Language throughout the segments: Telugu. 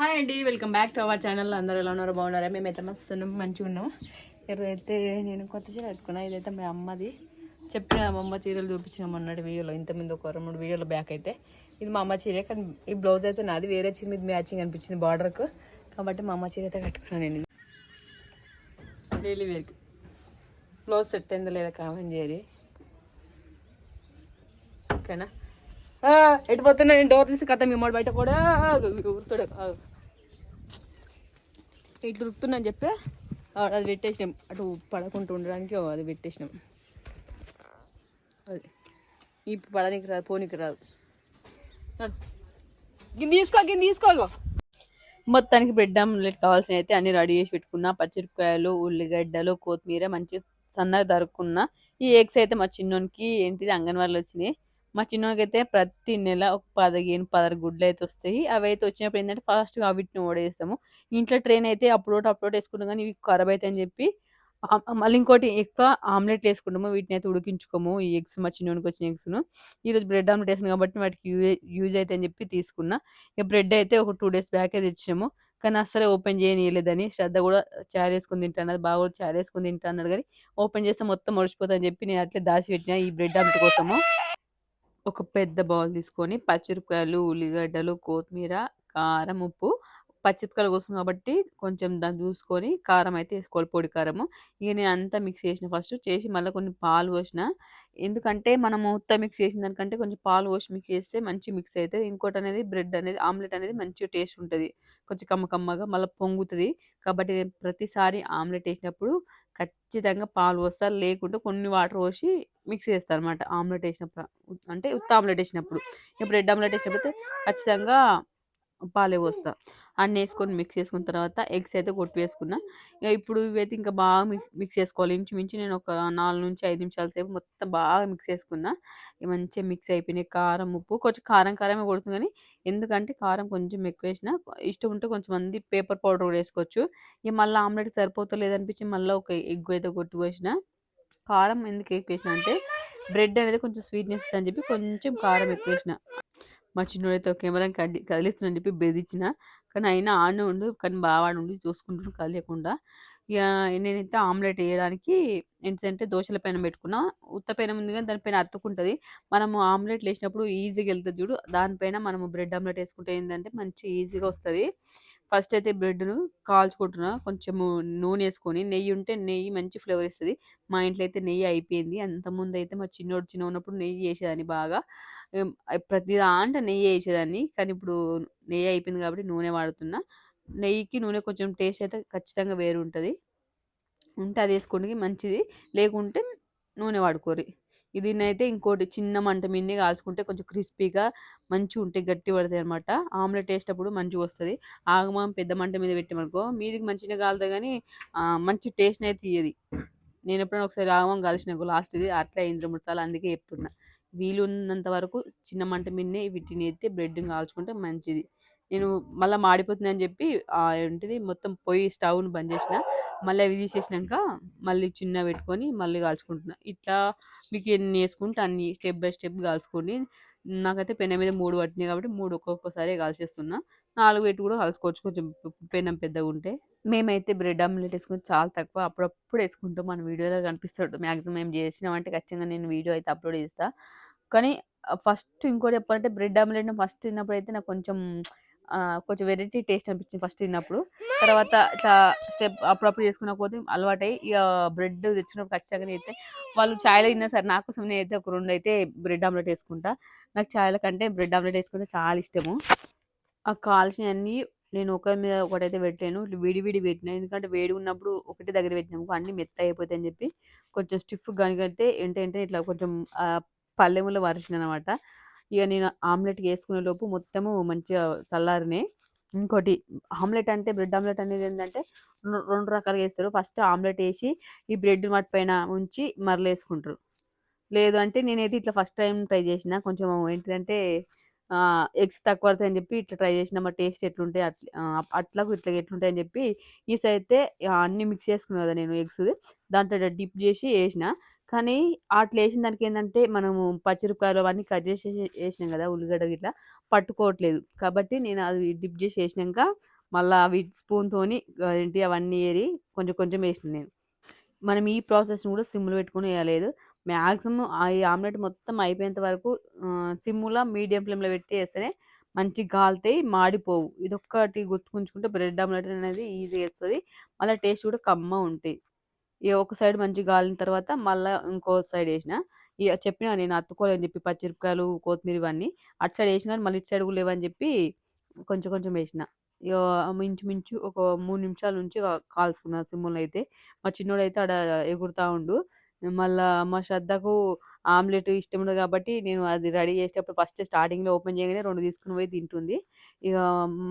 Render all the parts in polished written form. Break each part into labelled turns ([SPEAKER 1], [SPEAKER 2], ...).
[SPEAKER 1] హాయ్ అండి, welcome back to our channel. అందరూ ఎలా ఉన్నారు? బాగున్నారా? మేమైతే మస్తు మంచిగా ఉన్నాం. ఇదైతే నేను కొత్త చీర కట్టుకున్నా. ఇదైతే మా అమ్మది. చెప్పిన మా అమ్మ చీరలు చూపించిన మొన్నటి వీడియోలో, ఇంతకుముందు ఒక 2-3 వీడియోల బ్యాక్ అయితే ఇది మా అమ్మ చీరే. కానీ ఈ బ్లౌజ్ అయితే నాది వేరే చీర మీద మ్యాచింగ్ అనిపించింది బార్డర్కు, కాబట్టి మా అమ్మ చీర అయితే కట్టుకున్నాను నేను. డైలీ వేర్కి బ్లౌజ్ సెట్ అయిందో లేదా కామెంట్ చేయరి, ఓకేనా? ఎటు పోతున్నా నేను డోర్ తీసి కథ మీ అమ్మ బయట కూడా ఉరుతాడు. ఇట్లా ఉరుకుతున్నా అని చెప్పి అది పెట్టేసినాం, అటు పడకుండా ఉండడానికి అది పెట్టేసినాం. అది ఇప్పుడు పడనికి రాదు, పోనీకి రాదు. గిన్నె తీసుకో. మొత్తానికి బ్రెడ్ ఆమ్లెట్ కావాల్సిన అయితే అన్ని రెడీ చేసి పెట్టుకున్నా. పచ్చిమిరపకాయలు, ఉల్లిగడ్డలు, కొత్తిమీర మంచి సన్నగా దరుక్కున్నా. ఈ ఎగ్స్ అయితే మా చిన్నోనికి ఏంటిది అంగన్వాడీలో వచ్చినాయి. మా చిన్నోనికి అయితే ప్రతి నెల ఒక 15-16 గుడ్లు అయితే వస్తాయి. అవి అయితే వచ్చినప్పుడు ఏంటంటే ఫాస్ట్గా వీటిని ఓడేస్తాము. ఇంట్లో ట్రైన్ అయితే అప్లోడ్ వేసుకుంటాం, కానీ ఇవి ఖరాబ్ అవుతాయి అని చెప్పి మళ్ళీ ఇంకోటి ఎక్కువ ఆమ్లెట్ వేసుకుంటాము. వీటిని అయితే ఉడికించుకోము. ఈ ఎగ్స్ మా చిన్నోనికి వచ్చిన ఎగ్స్ను ఈరోజు బ్రెడ్ ఆమ్లెట్ వేసింది కాబట్టి వాటికి యూజ్ అయితే అని చెప్పి తీసుకున్నా. ఇక బ్రెడ్ అయితే ఒక 2 days బ్యాక్ అయితే తెచ్చినాము, కానీ అస్సలే ఓపెన్ చేయనియలేదని. శ్రద్ధ కూడా చారు వేసుకుని తింటాను, బాగా కూడా చారు వేసుకుని తింటాను, కానీ ఓపెన్ చేస్తే మొత్తం మడిచిపోతుందని చెప్పి నేను అట్లే దాచిపెట్టిన. ఈ బ్రెడ్ ఆమ్లెట్ కోసము ఒక పెద్ద బౌల్ తీసుకొని పచ్చిమిరపకాయలు, ఉల్లిగడ్డలు, కొత్తిమీర, కారం, ఉప్పు. పచ్చిమిరపకాయల కోసం కాబట్టి కొంచెం దాన్ని చూసుకొని కారం అయితే వేసుకోవాలి, పొడి కారము. ఇక నేను అంతా మిక్స్ చేసిన, ఫస్ట్ చేసి మళ్ళీ కొన్ని పాలు పోసిన. ఎందుకంటే మనము ఉత్త మిక్స్ చేసిన దానికంటే కొంచెం పాలు పోసి మిక్స్ చేస్తే మంచి మిక్స్ అవుతుంది. ఇంకోటి అనేది బ్రెడ్ అనేది ఆమ్లెట్ అనేది మంచిగా టేస్ట్ ఉంటుంది, కొంచెం కమ్మగా మళ్ళీ పొంగుతుంది. కాబట్టి నేను ప్రతిసారి ఆమ్లెట్ వేసినప్పుడు ఖచ్చితంగా పాలు పోస్తారు, లేకుంటే కొన్ని వాటర్ పోసి మిక్స్ చేస్తాను అనమాట. ఆమ్లెట్ వేసినప్పుడు అంటే ఉత్త ఆమ్లెట్ వేసినప్పుడు, ఇక బ్రెడ్ ఆమ్లెట్ వేసినప్పుడు ఖచ్చితంగా పాలే పోస్తా. అన్నీ వేసుకొని మిక్స్ చేసుకున్న తర్వాత ఎగ్స్ అయితే కొట్టి వేసుకున్నా. ఇక ఇప్పుడు ఇవైతే ఇంకా బాగా మిక్స్ చేసుకోవాలి. ఇంచుమించు నేను ఒక 4-5 నిమిషాల సేపు మొత్తం బాగా మిక్స్ చేసుకున్నా. ఇక మంచిగా మిక్స్ అయిపోయినాయి. కారం, ఉప్పు కొంచెం కారమే కొడుతుంది, కానీ ఎందుకంటే కారం కొంచెం ఎక్కువ వేసిన, ఇష్టం ఉంటే కొంచెం మంది పేపర్ పౌడర్ కూడా వేసుకోవచ్చు. ఇక మళ్ళీ ఆమ్లెట్ సరిపోతలేదు అనిపించి మళ్ళీ ఒక ఎగ్ అయితే కొట్టి వేసిన. కారం ఎందుకు ఎక్కువ వేసిన అంటే బ్రెడ్ అనేది కొంచెం స్వీట్నెస్ అని చెప్పి కొంచెం కారం ఎక్కువ వేసిన. మా చిన్నోడైతే కెమెరాని కదిలిస్తుందని చెప్పి బెదిరించిన, కానీ అయినా ఆడనే ఉండు, కానీ బాగా ఉండి చూసుకుంటూ కదిలేకుండా. ఇక నేనైతే ఆమ్లెట్ వేయడానికి ఏంటంటే దోశల పెనం పెట్టుకున్నా. ఉత్త పెనం ఉంది కానీ దానిపైన అతుక్కుంటుంది. మనము ఆమ్లెట్లు వేసినప్పుడు ఈజీగా వెళ్తుంది చూడు, దానిపైన మనము బ్రెడ్ ఆమ్లెట్ వేసుకుంటే ఏంటంటే మంచి ఈజీగా వస్తుంది. ఫస్ట్ అయితే బ్రెడ్ను కాల్చుకుంటున్నా, కొంచెము నూనె వేసుకొని, నెయ్యి ఉంటే నెయ్యి మంచి ఫ్లేవర్ ఇస్తుంది. మా ఇంట్లో అయితే నెయ్యి అయిపోయింది. అంతకుముందు అయితే మా చిన్న ఉన్నప్పుడు నెయ్యి వేసేదాన్ని బాగా. ప్రతి దాంట్లో నెయ్యి వేసేదాన్ని, కానీ ఇప్పుడు నెయ్యి అయిపోయింది కాబట్టి నూనె వాడుతున్నా. నెయ్యికి నూనె కొంచెం టేస్ట్ అయితే ఖచ్చితంగా వేరు ఉంటుంది. ఉంటే అది వేసుకోవడానికి మంచిది, లేకుంటే నూనె వాడుకోరి. దీన్నైతే ఇంకోటి చిన్న మంట మీదనే కాల్చుకుంటే కొంచెం క్రిస్పీగా మంచిగా ఉంటాయి, గట్టి పడతాయి అనమాట. ఆమ్లెట్ వేసేటప్పుడు మంచిగా వస్తుంది. ఆగమం పెద్ద మంట మీద పెట్టామనుకో మీదికి మంచిగా కాలుతుంది, కానీ మంచి టేస్ట్ అయితే ఇయ్యది. నేను ఎప్పుడైనా ఒకసారి ఆగమం కలిసిన లాస్ట్ ఇది అట్లా అయింది 2-3 సార్లు, అందుకే చెప్తున్నా. వీలున్నంత వరకు చిన్న మంట మీదనే వీటిని అయితే బ్రెడ్ని కాల్చుకుంటే మంచిది. నేను మళ్ళీ మాడిపోతుందని చెప్పి ఏంటిది మొత్తం పొయ్యి స్టవ్ని బంద్ చేసిన. మళ్ళీ అవి తీసేసినాక మళ్ళీ చిన్న పెట్టుకొని మళ్ళీ కాల్చుకుంటున్నా. ఇట్లా మీకు ఎన్ని వేసుకుంటే అన్ని స్టెప్ బై స్టెప్ కాల్చుకోండి. నాకైతే పెనం మీద 3 పట్టినాయి కాబట్టి 3 ఒక్కొక్కసారి కాల్చేస్తున్నా. 4 పెట్టి కూడా కలుసుకోవచ్చు, కొంచెం పెనం పెద్దగా ఉంటే. మేమైతే బ్రెడ్ ఆమ్లెట్ వేసుకొని చాలా తక్కువ, అప్పుడప్పుడు వేసుకుంటాం. మన వీడియోలో కనిపిస్తాడు. మ్యాక్సిమం ఏం చేసినామంటే ఖచ్చితంగా నేను వీడియో అయితే అప్లోడ్ చేస్తాను. కానీ ఫస్ట్ ఇంకోటి చెప్పాలంటే బ్రెడ్ ఆమ్లెట్‌ని ఫస్ట్ తిన్నప్పుడైతే నాకు కొంచెం వెరైటీ టేస్ట్ అనిపించింది ఫస్ట్ తిన్నప్పుడు. తర్వాత ఇట్లా స్టెప్ అప్పుడప్పుడు చేసుకున్న కొద్దీ అలవాటై ఇక బ్రెడ్ తెచ్చినప్పుడు ఖచ్చితంగా అయితే వాళ్ళు చాయ్‌లో తిన్నా సరే నా కోసం నేనైతే ఒక 2 అయితే బ్రెడ్ ఆమ్లెట్ వేసుకుంటా. నాకు చాయ్‌ల కంటే బ్రెడ్ ఆమ్లెట్ వేసుకుంటే చాలా ఇష్టము. ఆ కాల్చినయన్నీ నేను ఒకరి మీద ఒకటైతే పెట్టాను, విడివిడి పెట్టినా. ఎందుకంటే వేడి ఉన్నప్పుడు ఒకటే దగ్గర పెట్టినామనుకో అన్నీ మెత్తగా అయిపోతాయని చెప్పి కొంచెం స్టిఫ్‌గా గనుకైతే ఏంటంటే ఇట్లా కొంచెం పళ్ళెములో వరిసినాననమాట. ఇక నేను ఆమ్లెట్‌కి వేసుకునే లోపు మొత్తము మంచిగా చల్లారినాయి. ఇంకోటి ఆమ్లెట్ అంటే బ్రెడ్ ఆమ్లెట్ అనేది ఏంటంటే 2 రకాలుగా వేస్తారు. ఫస్ట్ ఆమ్లెట్ వేసి ఈ బ్రెడ్ వాటిపైన ఉంచి మరలేసుకుంటారు. లేదు అంటే నేనైతే ఇట్లా ఫస్ట్ టైం ట్రై చేసిన. కొంచెం ఏంటిదంటే ఎగ్స్ తక్కువ పడతాయని చెప్పి ఇట్లా ట్రై చేసిన. మరి టేస్ట్ ఎట్లుంటాయి అట్లకు ఇట్లా ఎట్లుంటాయని చెప్పి ఈసారి అయితే అన్నీ మిక్స్ చేసుకున్నా కదా నేను ఎగ్స్, దాంట్లో డిప్ చేసి వేసిన. కానీ అట్లా వేసిన దానికి ఏంటంటే మనము పచ్చిమిరపకాయలు అవన్నీ కట్ చేసి వేసినాం కదా ఉల్లిగడ్డ ఇట్లా పట్టుకోవట్లేదు కాబట్టి నేను అది డిప్ చేసి వేసినాక మళ్ళీ అవి స్పూన్తోని ఏంటి అవన్నీ ఏరి కొంచెం కొంచెం వేసిన నేను. మనం ఈ ప్రాసెస్ని కూడా సిమ్లో పెట్టుకుని వేయలేదు. మ్యాక్సిమం ఈ ఆమ్లెట్ మొత్తం అయిపోయేంత వరకు సిమ్లో మీడియం ఫ్లేమ్లో పెట్టి వేస్తేనే మంచిగా కాలుతాయి, మాడిపోవు. ఇదొక్కటి గుర్తుకుంచుకుంటే బ్రెడ్ ఆమ్లెట్ అనేది ఈజీగా వేస్తుంది, మళ్ళీ టేస్ట్ కూడా కమ్మగా ఉంటాయి. ఇక ఒక సైడ్ మంచిగా గాలిన తర్వాత మళ్ళీ ఇంకో సైడ్ వేసిన. ఇక చెప్పిన నేను అతుక్కోలేని చెప్పి పచ్చిమిరపకాయలు కొత్తిమీర ఇవన్నీ అటు సైడ్ వేసిన కానీ మళ్ళీ ఇటు సైడ్ కూడా లేవని చెప్పి కొంచెం కొంచెం వేసిన. ఇక ఇంచుమించు ఒక 3 నిమిషాల నుంచి కాల్చుకున్నా సిమ్ములో అయితే. మా చిన్నోడైతే ఆడ ఎగురుతా ఉండు. మళ్ళా మా శ్రద్ధకు ఆమ్లెట్ ఇష్టం ఉండదు కాబట్టి నేను అది రెడీ చేసేటప్పుడు ఫస్ట్ స్టార్టింగ్లో ఓపెన్ చేయగానే 2 తీసుకుని పోయి తింటుంది. ఇక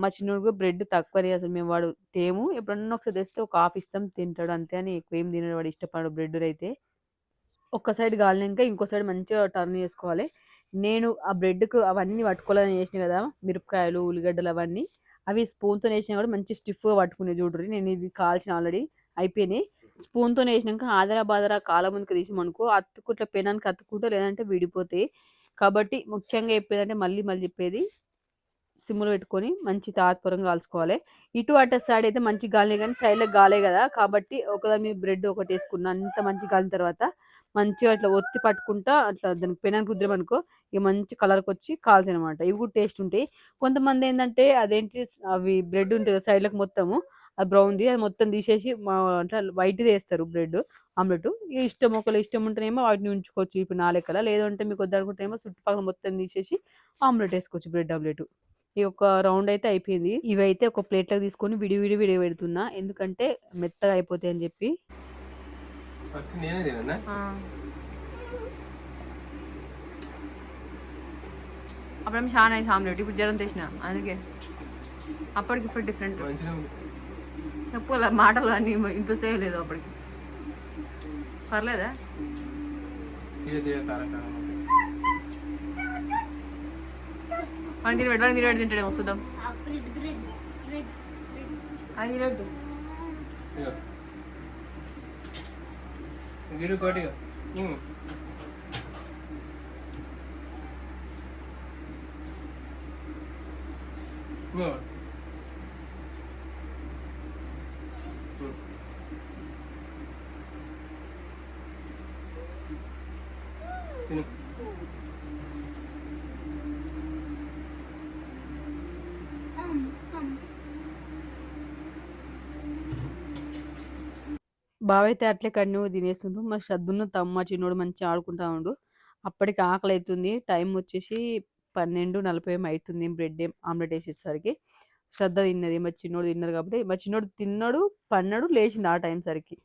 [SPEAKER 1] మా చిన్నోడికి బ్రెడ్ తక్కువనే అసలు మేము వాడు తేము, ఎప్పుడన్నా ఒకసారి తెస్తే ఒక హాఫ్ ఇస్తాం తింటాడు అంతే అని ఎక్కువ ఏం తినడు వాడు, ఇష్టపడు బ్రెడ్ అయితే. ఒక్క సైడ్ కాలినాక ఇంకో సైడ్ మంచిగా టర్న్ చేసుకోవాలి. నేను ఆ బ్రెడ్కు అవన్నీ పట్టుకోవాలని వేసిన కదా మిరపకాయలు ఉల్లిగడ్డలు అవన్నీ, అవి స్పూన్తో వేసినా కూడా మంచి స్టిఫ్గా పట్టుకునే చూడ్రి. నేను ఇది కాల్చిన ఆల్రెడీ అయిపోయినాయి. స్పూన్తో వేసినాక ఆదరా బాదరా కాల ముందుకు తీసామనుకో అతుక్కుంటే పెనానికి అతుక్కుంటే లేదంటే విడిపోతాయి. కాబట్టి ముఖ్యంగా చెప్పేదంటే మళ్ళీ మళ్ళీ చెప్పేది సిమ్లో పెట్టుకొని మంచి తాత్పరంగా కాల్చుకోవాలి. ఇటు అటు సైడ్ అయితే మంచి గాలినే కానీ సైడ్లో గాలే కదా కాబట్టి ఒకదాని మీద బ్రెడ్ ఒకటి వేసుకున్నా. అంత మంచి గాలిన తర్వాత మంచిగా అట్లా ఒత్తి పట్టుకుంటా అట్లా దానికి పెనానికి కుదిరామనుకో ఇక మంచి కలర్కి వచ్చి కాలుతాయి అనమాట. ఇవి కూడా టేస్ట్ ఉంటాయి. కొంతమంది ఏంటంటే అదేంటి అవి బ్రెడ్ ఉంటుంది కదా సైడ్లకు మొత్తము అది బ్రౌన్ది అది మొత్తం తీసేసి అంటే వైట్ది వేస్తారు బ్రెడ్ ఆమ్లెట్. ఇష్టం ఒకళ్ళు ఇష్టం ఉంటేనేమో వాటిని ఉంచుకోవచ్చు ఇప్పుడు నా లెక్కల, లేదంటే మీకు వద్దనుకుంటేనేమో చుట్టుపక్కల మొత్తం తీసేసి ఆమ్లెట్ వేసుకోవచ్చు బ్రెడ్ ఆమ్లెట్. ఈ ఒక రౌండ్ అయితే అయిపోయింది. ఇవైతే ఒక ప్లేట్లోకి తీసుకొని విడి పెడుతున్నా ఎందుకంటే మెత్తగా అయిపోతాయి అని చెప్పి. అప్పుడు చాలా అయితే ఆమ్లెట్ ఇప్పుడు జ్వరం తెసిన అందుకే అప్పటికి ఇప్పుడు డిఫరెంట్ చెప్పు మాటలు అన్నీ ఇంప్రెస్ లేదు అప్పటికి. పర్లేదా తిని పెట్టు తింటాడే వస్తుందాం అది తినట్టు గిడు కోటిగా తిను. బావైతే అట్లే కంటిన్యూ తినేస్తుండు. మా శ్రద్ధను తమ్మ చిన్నోడు మంచిగా ఆడుకుంటా ఉండు. అప్పటికి ఆకలి అవుతుంది. టైం వచ్చేసి 12:40 అవుతుంది బ్రెడ్ ఆమ్లెట్ వేసేసరికి. శ్రద్ధ తిన్నది, మా చిన్నోడు తిన్నారు కాబట్టి మా చిన్నోడు తిన్నాడు పన్నాడు లేచిండు ఆ టైం సరికి.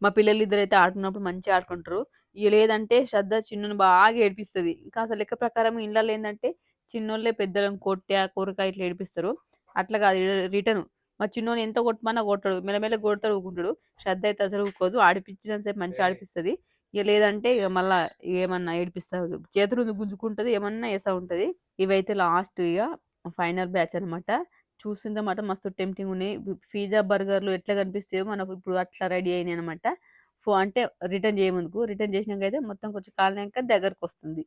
[SPEAKER 1] మా పిల్లలు ఇద్దరైతే ఆడుకున్నప్పుడు మంచిగా ఆడుకుంటారు. ఇక లేదంటే శ్రద్ధ చిన్నను బాగా ఏడిపిస్తుంది. ఇంకా అసలు లెక్క ప్రకారం ఇళ్ళలో ఏంటంటే చిన్నోళ్ళే పెద్దలను కొట్టా కూరకాయ ఇట్లా ఏడిపిస్తారు. అట్లా కాదు రిటర్న్ మా చిన్నోని ఎంత కొట్టమన్నా కొట్టాడు, మెల్లమెల్ల కొడతాడు ఊకుంటాడు. శ్రద్ధ అయితే అసలు ఊకోదు, ఆడిపించినంత సేపు మంచిగా ఆడిపిస్తుంది. ఇక లేదంటే ఇక మళ్ళీ ఏమన్నా ఏడిపిస్తారు, చేతులు గుంజుకుంటుంది, ఏమన్నా వేస్తూ ఉంటుంది. ఇవైతే లాస్ట్ ఇక ఫైనల్ బ్యాచ్ అనమాట. చూసిందన్నమాట మస్తు టెంప్టింగ్ ఉన్నాయి. పిజ్జా బర్గర్లు ఎట్లా కనిపిస్తాయో మనకు ఇప్పుడు అట్లా రెడీ అయినాయి అనమాట. అంటే రిటర్న్ చేయముందుకు రిటర్న్ చేసినాక అయితే మొత్తం కొంచెం కాలినాక దగ్గరకు వస్తుంది.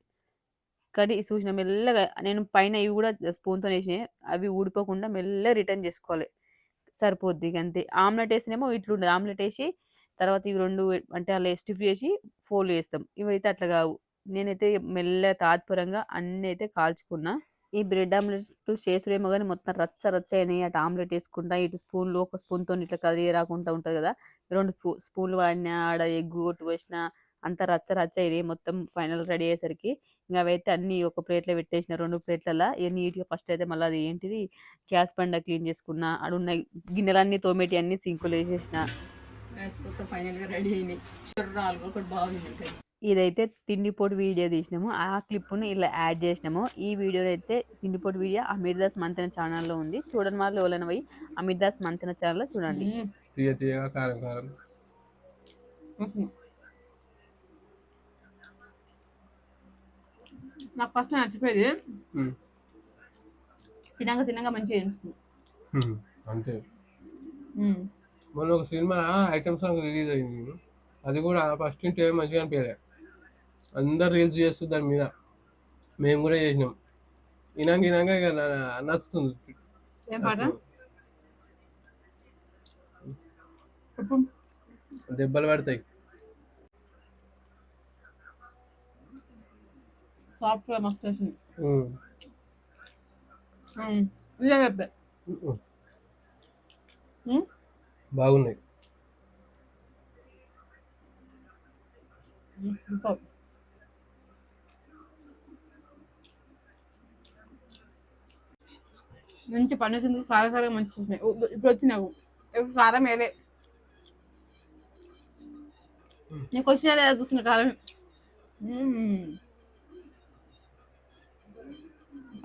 [SPEAKER 1] కానీ చూసిన మెల్లగా నేను పైన ఇవి కూడా స్పూన్తో వేసినాయి, అవి ఊడిపోకుండా మెల్లగా రిటర్న్ చేసుకోవాలి సరిపోద్ది. ఇక అంతే. ఆమ్లెట్ వేసినేమో ఇట్లుండదు, ఆమ్లెట్ వేసి తర్వాత ఇవి రెండు అంటే అలా స్టిఫ్ చేసి ఫోల్డ్ చేస్తాం. ఇవైతే అట్లా కావు. నేనైతే మెల్లగా తాత్పరంగా అన్నీ అయితే కాల్చుకున్నా. ఈ బ్రెడ్ ఆమ్లెట్ చేసుడేమో కానీ మొత్తం రచ్చ రచ్చ అయినాయి. అటు ఆమ్లెట్ వేసుకుంటా ఇటు స్పూన్లు ఒక స్పూన్తో ఇట్లా కదిలి రాకుండా ఉంటుంది కదా, 2 స్పూన్లు వాడినా ఆడ ఎగ్గు కొట్టు వేసిన అంత రచ్చ రచ్చ అయినాయి. మొత్తం ఫైనల్ రెడీ అయ్యేసరికి ఇంకా అవైతే అన్నీ ఒక ప్లేట్లో పెట్టేసిన 2 ప్లేట్లలో. ఇక నీట్గా ఫస్ట్ అయితే మళ్ళీ అది ఏంటిది గ్యాస్ బండ క్లీన్ చేసుకున్నా, ఆడున్న గిన్నెలన్నీ తోమేటి అన్నీ సింకులు వేసేసిన. మొత్తం ఫైనల్గా రెడీ అయినాయి. ఒకటి బాగుంది. ఇదైతే తిండిపోటు వీడియో తీసినాము, ఆ క్లిప్ను ఇలా యాడ్ చేసినాము. ఈ వీడియోలో అయితే తిండిపోటు వీడియో అమీర్ దాస్ మంతెన ఛానల్లో ఉంది. చూడని వాళ్ళు ఎవరైనా పోయి అమీర్ దాస్ మంతెన ఛానల్లో చూడండి. నాకు ఫస్ట్ నచ్చిపోయేది, తినగా మంచిగా అనిపిస్తుంది
[SPEAKER 2] అంతే. మొన్న ఒక సినిమా ఐటమ్ సాంగ్ రిలీజ్ అయింది, అది కూడా ఫస్ట్ నుంచి మంచిగా అనిపించలే. అందరు రీల్స్ చేస్తారు దాని మీద, మేము కూడా చేసినాం. ఇనాక ఇక నచ్చుతుంది.
[SPEAKER 1] ఏం పాట చెప్పు.
[SPEAKER 2] దెబ్బలు పడతాయి.
[SPEAKER 1] సాఫ్ట్వేర్ మస్తు వేసింది.
[SPEAKER 2] ఉమ్.
[SPEAKER 1] ఇదే చెప్పే
[SPEAKER 2] బాగున్నాయి.
[SPEAKER 1] మంచి పండుతుంది. సారా సారా మంచి చూసినాయి. ఇప్పుడు వచ్చినావు ఇప్పుడు కారం వేలే. నీకు వచ్చినా లేదా చూస్తున్నా కారం.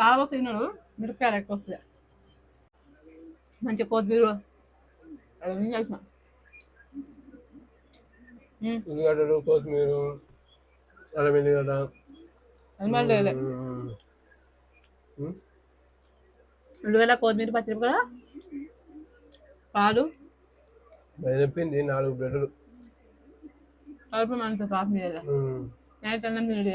[SPEAKER 1] కారం వస్తే తిన్నాడు. మిరపకాయలు ఎక్కువ వస్తాయి. మంచి కొత్తిమీర అవన్నీ చేసిన.
[SPEAKER 2] ఉల్లిగడ్డలు, కొత్తిమీర, అల్లం ఎల్లిగడ్డ,
[SPEAKER 1] ఉల్లిగడ్డ, కొత్తిమీర, పచ్చిమిరపకాయ, పాలు
[SPEAKER 2] చెప్పింది 4 బ్రెడ్లు
[SPEAKER 1] కలుపు మనతో పాప మీద నైట్ అన్నం తినడు.